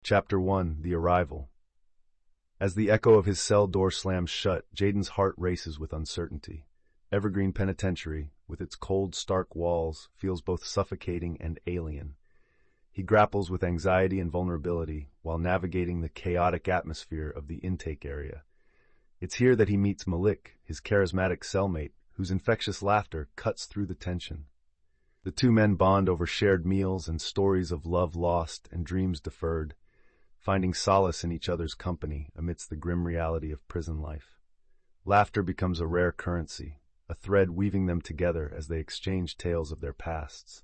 Chapter 1: The Arrival. As the echo of his cell door slams shut, Jaden's heart races with uncertainty. Evergreen Penitentiary, with its cold, stark walls, feels both suffocating and alien. He grapples with anxiety and vulnerability while navigating the chaotic atmosphere of the intake area. It's here that he meets Malik, his charismatic cellmate, whose infectious laughter cuts through the tension. The two men bond over shared meals and stories of love lost and dreams deferred, finding solace in each other's company amidst the grim reality of prison life. Laughter becomes a rare currency, a thread weaving them together as they exchange tales of their pasts.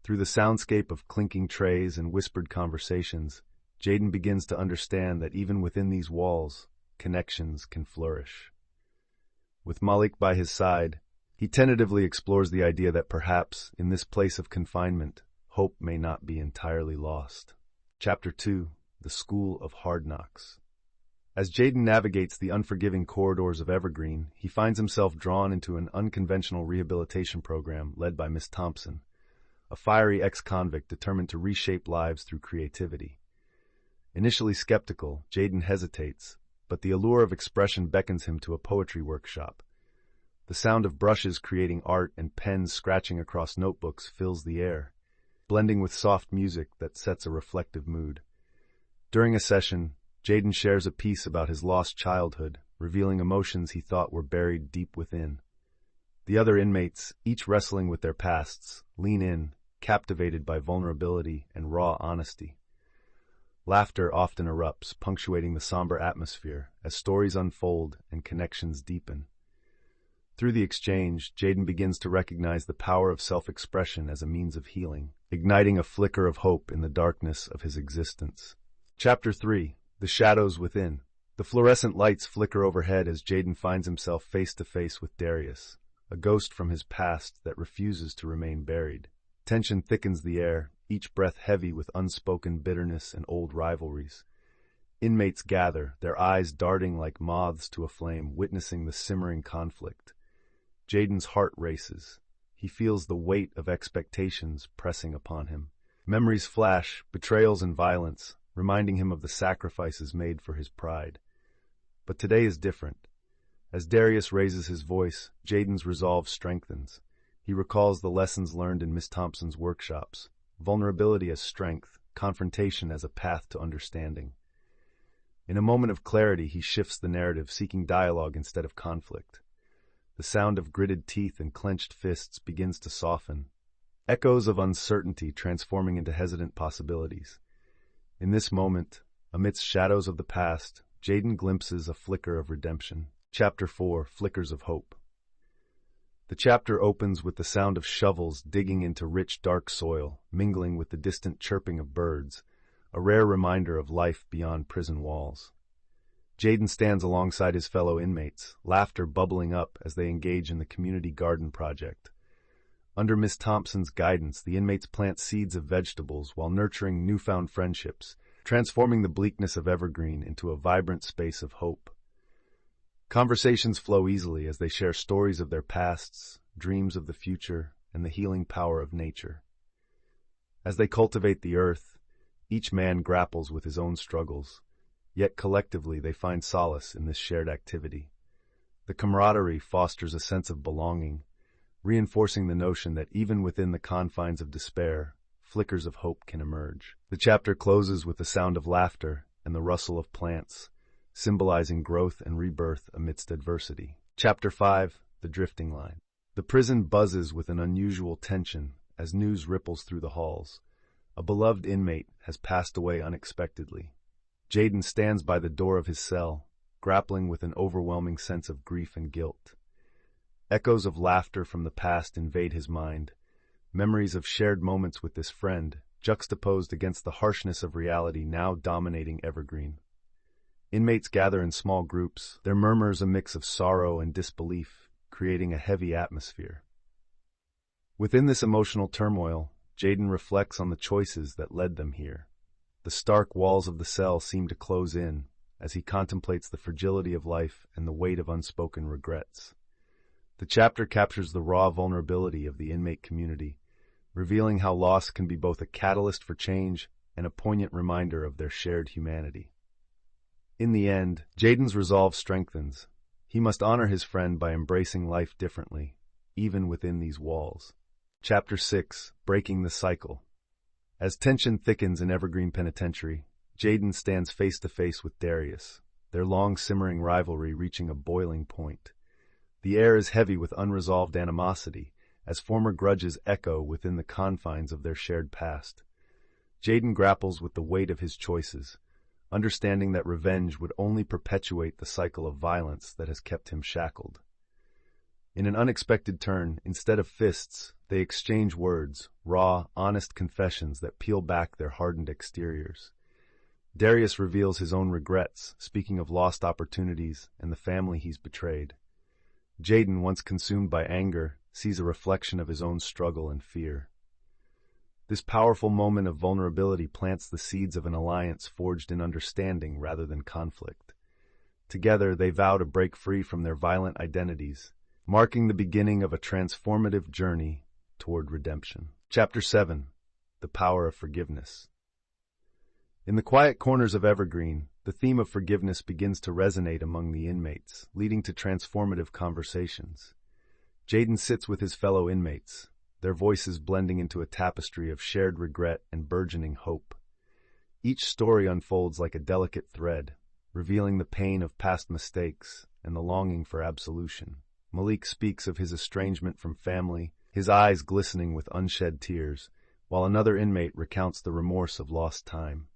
Through the soundscape of clinking trays and whispered conversations, Jaden begins to understand that even within these walls, connections can flourish. With Malik by his side, he tentatively explores the idea that perhaps, in this place of confinement, hope may not be entirely lost. Chapter 2: The School of Hard Knocks. As Jaden navigates the unforgiving corridors of Evergreen, he finds himself drawn into an unconventional rehabilitation program led by Miss Thompson, a fiery ex-convict determined to reshape lives through creativity. Initially skeptical, Jaden hesitates, but the allure of expression beckons him to a poetry workshop. The sound of brushes creating art and pens scratching across notebooks fills the air, blending with soft music that sets a reflective mood. During a session, Jaden shares a piece about his lost childhood, revealing emotions he thought were buried deep within. The other inmates, each wrestling with their pasts, lean in, captivated by vulnerability and raw honesty. Laughter often erupts, punctuating the somber atmosphere as stories unfold and connections deepen. Through the exchange, Jaden begins to recognize the power of self-expression as a means of healing, igniting a flicker of hope in the darkness of his existence. Chapter 3: The Shadows Within. The fluorescent lights flicker overhead as Jaden finds himself face to face with Darius, a ghost from his past that refuses to remain buried. Tension thickens the air, each breath heavy with unspoken bitterness and old rivalries. Inmates gather, their eyes darting like moths to a flame, witnessing the simmering conflict. Jaden's heart races. He feels the weight of expectations pressing upon him. Memories flash, betrayals and violence, reminding him of the sacrifices made for his pride. But today is different. As Darius raises his voice, Jaden's resolve strengthens. He recalls the lessons learned in Miss Thompson's workshops: vulnerability as strength, confrontation as a path to understanding. In a moment of clarity, he shifts the narrative, seeking dialogue instead of conflict. The sound of gritted teeth and clenched fists begins to soften, echoes of uncertainty transforming into hesitant possibilities. In this moment, amidst shadows of the past, Jaden glimpses a flicker of redemption. Chapter 4: Flickers of Hope. The chapter opens with the sound of shovels digging into rich, dark soil, mingling with the distant chirping of birds, a rare reminder of life beyond prison walls. Jaden stands alongside his fellow inmates, laughter bubbling up as they engage in the community garden project. Under Miss Thompson's guidance, the inmates plant seeds of vegetables while nurturing newfound friendships, transforming the bleakness of Evergreen into a vibrant space of hope. Conversations flow easily as they share stories of their pasts, dreams of the future, and the healing power of nature. As they cultivate the earth, each man grapples with his own struggles, yet collectively they find solace in this shared activity. The camaraderie fosters a sense of belonging, reinforcing the notion that even within the confines of despair, flickers of hope can emerge. The chapter closes with the sound of laughter and the rustle of plants, symbolizing growth and rebirth amidst adversity. Chapter 5: The Drifting Line. The prison buzzes with an unusual tension as news ripples through the halls. A beloved inmate has passed away unexpectedly. Jaden stands by the door of his cell, grappling with an overwhelming sense of grief and guilt. Echoes of laughter from the past invade his mind, memories of shared moments with this friend, juxtaposed against the harshness of reality now dominating Evergreen. Inmates gather in small groups, their murmurs a mix of sorrow and disbelief, creating a heavy atmosphere. Within this emotional turmoil, Jaden reflects on the choices that led them here. The stark walls of the cell seem to close in as he contemplates the fragility of life and the weight of unspoken regrets. The chapter captures the raw vulnerability of the inmate community, revealing how loss can be both a catalyst for change and a poignant reminder of their shared humanity. In the end, Jaden's resolve strengthens. He must honor his friend by embracing life differently, even within these walls. Chapter 6: Breaking the Cycle. As tension thickens in Evergreen Penitentiary, Jaden stands face to face with Darius, their long simmering rivalry reaching a boiling point. The air is heavy with unresolved animosity, as former grudges echo within the confines of their shared past. Jaden grapples with the weight of his choices, understanding that revenge would only perpetuate the cycle of violence that has kept him shackled. In an unexpected turn, instead of fists, they exchange words, raw, honest confessions that peel back their hardened exteriors. Darius reveals his own regrets, speaking of lost opportunities and the family he's betrayed. Jaden, once consumed by anger, sees a reflection of his own struggle and fear. This powerful moment of vulnerability plants the seeds of an alliance forged in understanding rather than conflict. Together, they vow to break free from their violent identities, marking the beginning of a transformative journey toward redemption. Chapter 7: The Power of Forgiveness. In the quiet corners of Evergreen, the theme of forgiveness begins to resonate among the inmates, leading to transformative conversations. Jaden sits with his fellow inmates, their voices blending into a tapestry of shared regret and burgeoning hope. Each story unfolds like a delicate thread, revealing the pain of past mistakes and the longing for absolution. Malik speaks of his estrangement from family, his eyes glistening with unshed tears, while another inmate recounts the remorse of lost time.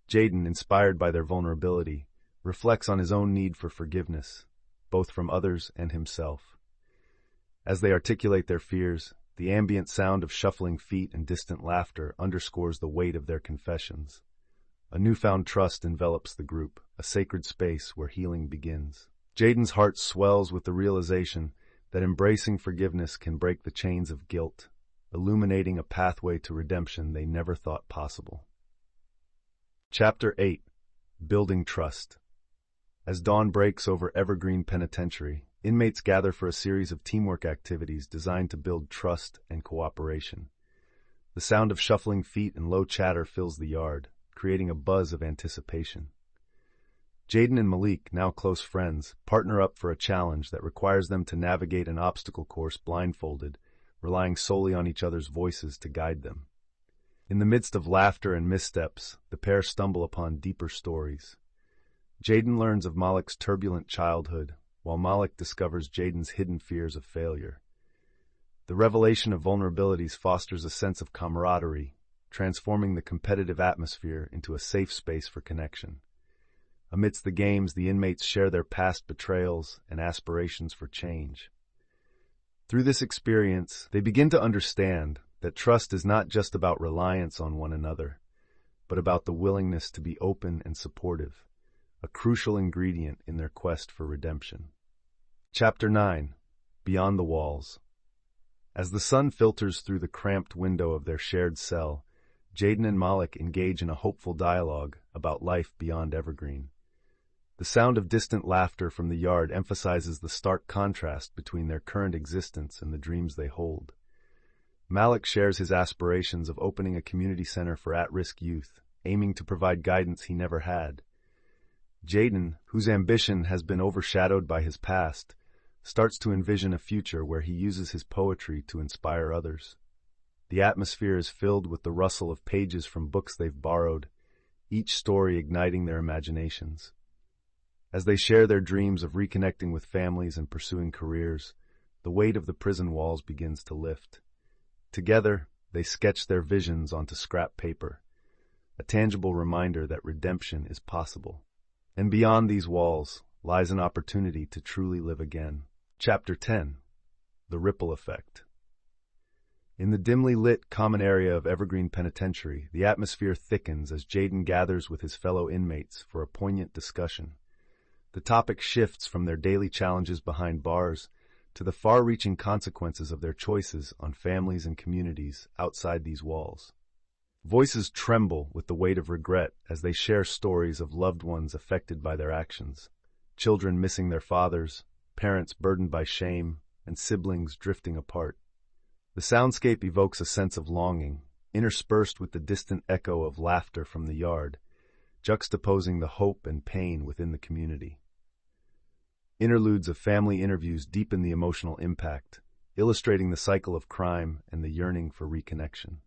Jaden, inspired by their vulnerability, reflects on his own need for forgiveness, both from others and himself. As they articulate their fears, the ambient sound of shuffling feet and distant laughter underscores the weight of their confessions. A newfound trust envelops the group, a sacred space where healing begins. Jaden's heart swells with the realization that embracing forgiveness can break the chains of guilt, illuminating a pathway to redemption they never thought possible. Chapter 8: Building Trust. As dawn breaks over Evergreen Penitentiary, inmates gather for a series of teamwork activities designed to build trust and cooperation. The sound of shuffling feet and low chatter fills the yard, creating a buzz of anticipation. Jaden and Malik, now close friends, partner up for a challenge that requires them to navigate an obstacle course blindfolded, relying solely on each other's voices to guide them. In the midst of laughter and missteps, the pair stumble upon deeper stories. Jaden learns of Malik's turbulent childhood, while Malik discovers Jaden's hidden fears of failure. The revelation of vulnerabilities fosters a sense of camaraderie, transforming the competitive atmosphere into a safe space for connection. Amidst the games, the inmates share their past betrayals and aspirations for change. Through this experience, they begin to understand that trust is not just about reliance on one another, but about the willingness to be open and supportive, a crucial ingredient in their quest for redemption. Chapter 9: Beyond the Walls. As the sun filters through the cramped window of their shared cell, Jaden and Malik engage in a hopeful dialogue about life beyond Evergreen. The sound of distant laughter from the yard emphasizes the stark contrast between their current existence and the dreams they hold. Malik shares his aspirations of opening a community center for at-risk youth, aiming to provide guidance he never had. Jaden, whose ambition has been overshadowed by his past, starts to envision a future where he uses his poetry to inspire others. The atmosphere is filled with the rustle of pages from books they've borrowed, each story igniting their imaginations. As they share their dreams of reconnecting with families and pursuing careers, the weight of the prison walls begins to lift. Together, they sketch their visions onto scrap paper, a tangible reminder that redemption is possible. And beyond these walls lies an opportunity to truly live again. Chapter 10: The Ripple Effect. In the dimly lit common area of Evergreen Penitentiary, the atmosphere thickens as Jaden gathers with his fellow inmates for a poignant discussion. The topic shifts from their daily challenges behind bars to the far-reaching consequences of their choices on families and communities outside these walls. Voices tremble with the weight of regret as they share stories of loved ones affected by their actions, children missing their fathers, parents burdened by shame, and siblings drifting apart. The soundscape evokes a sense of longing, interspersed with the distant echo of laughter from the yard, juxtaposing the hope and pain within the community. Interludes of family interviews deepen the emotional impact, illustrating the cycle of crime and the yearning for reconnection.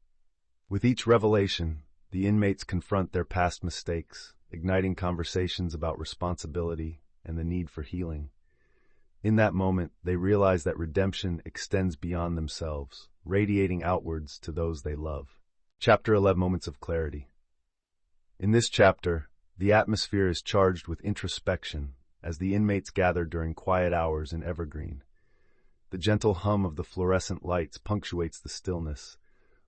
With each revelation, the inmates confront their past mistakes, igniting conversations about responsibility and the need for healing. In that moment, they realize that redemption extends beyond themselves, radiating outwards to those they love. Chapter 11: Moments of Clarity. In this chapter, the atmosphere is charged with introspection as the inmates gather during quiet hours in Evergreen. The gentle hum of the fluorescent lights punctuates the stillness,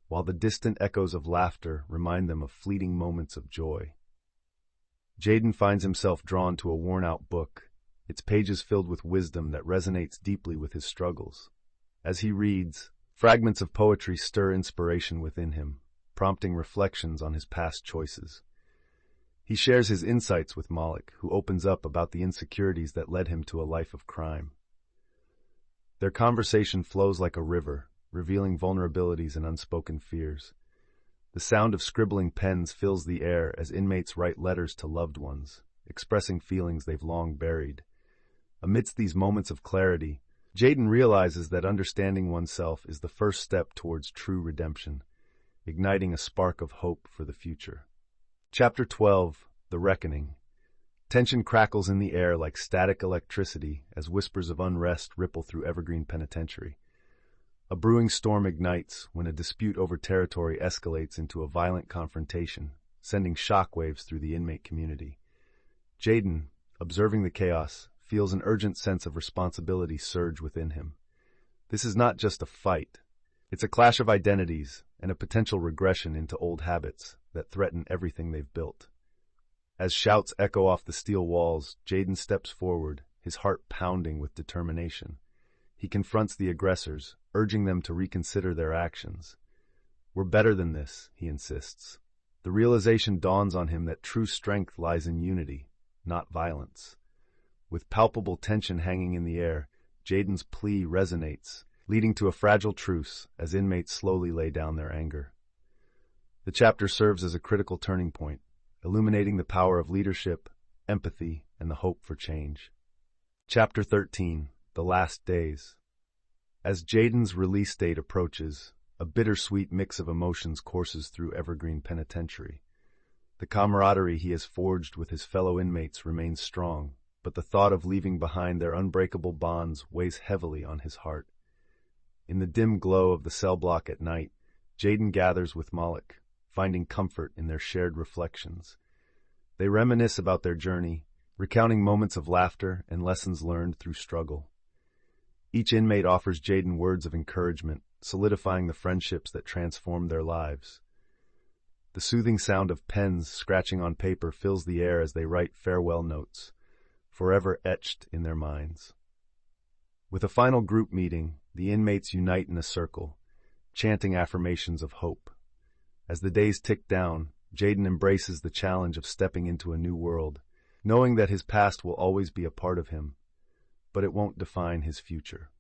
while the distant echoes of laughter remind them of fleeting moments of joy. Jaden finds himself drawn to a worn-out book, its pages filled with wisdom that resonates deeply with his struggles. As he reads, fragments of poetry stir inspiration within him, prompting reflections on his past choices. He shares his insights with Malik, who opens up about the insecurities that led him to a life of crime. Their conversation flows like a river, revealing vulnerabilities and unspoken fears. The sound of scribbling pens fills the air as inmates write letters to loved ones, expressing feelings they've long buried. Amidst these moments of clarity, Jaden realizes that understanding oneself is the first step towards true redemption, igniting a spark of hope for the future. Chapter 12: The Reckoning. Tension crackles in the air like static electricity as whispers of unrest ripple through Evergreen Penitentiary. A brewing storm ignites when a dispute over territory escalates into a violent confrontation, sending shockwaves through the inmate community. Jaden, observing the chaos, feels an urgent sense of responsibility surge within him. This is not just a fight. It's a clash of identities and a potential regression into old habits that threaten everything they've built. As shouts echo off the steel walls, Jaden steps forward, his heart pounding with determination. He confronts the aggressors, urging them to reconsider their actions. "We're better than this," he insists. The realization dawns on him that true strength lies in unity, not violence. With palpable tension hanging in the air, Jaden's plea resonates, leading to a fragile truce as inmates slowly lay down their anger. The chapter serves as a critical turning point, illuminating the power of leadership, empathy, and the hope for change. Chapter 13: The Last Days. As Jaden's release date approaches, a bittersweet mix of emotions courses through Evergreen Penitentiary. The camaraderie he has forged with his fellow inmates remains strong, but the thought of leaving behind their unbreakable bonds weighs heavily on his heart. In the dim glow of the cell block at night, Jaden gathers with Malik, finding comfort in their shared reflections. They reminisce about their journey, recounting moments of laughter and lessons learned through struggle. Each inmate offers Jaden words of encouragement, solidifying the friendships that transformed their lives. The soothing sound of pens scratching on paper fills the air as they write farewell notes, forever etched in their minds. With a final group meeting, the inmates unite in a circle, chanting affirmations of hope. As the days tick down, Jaden embraces the challenge of stepping into a new world, knowing that his past will always be a part of him, but it won't define his future.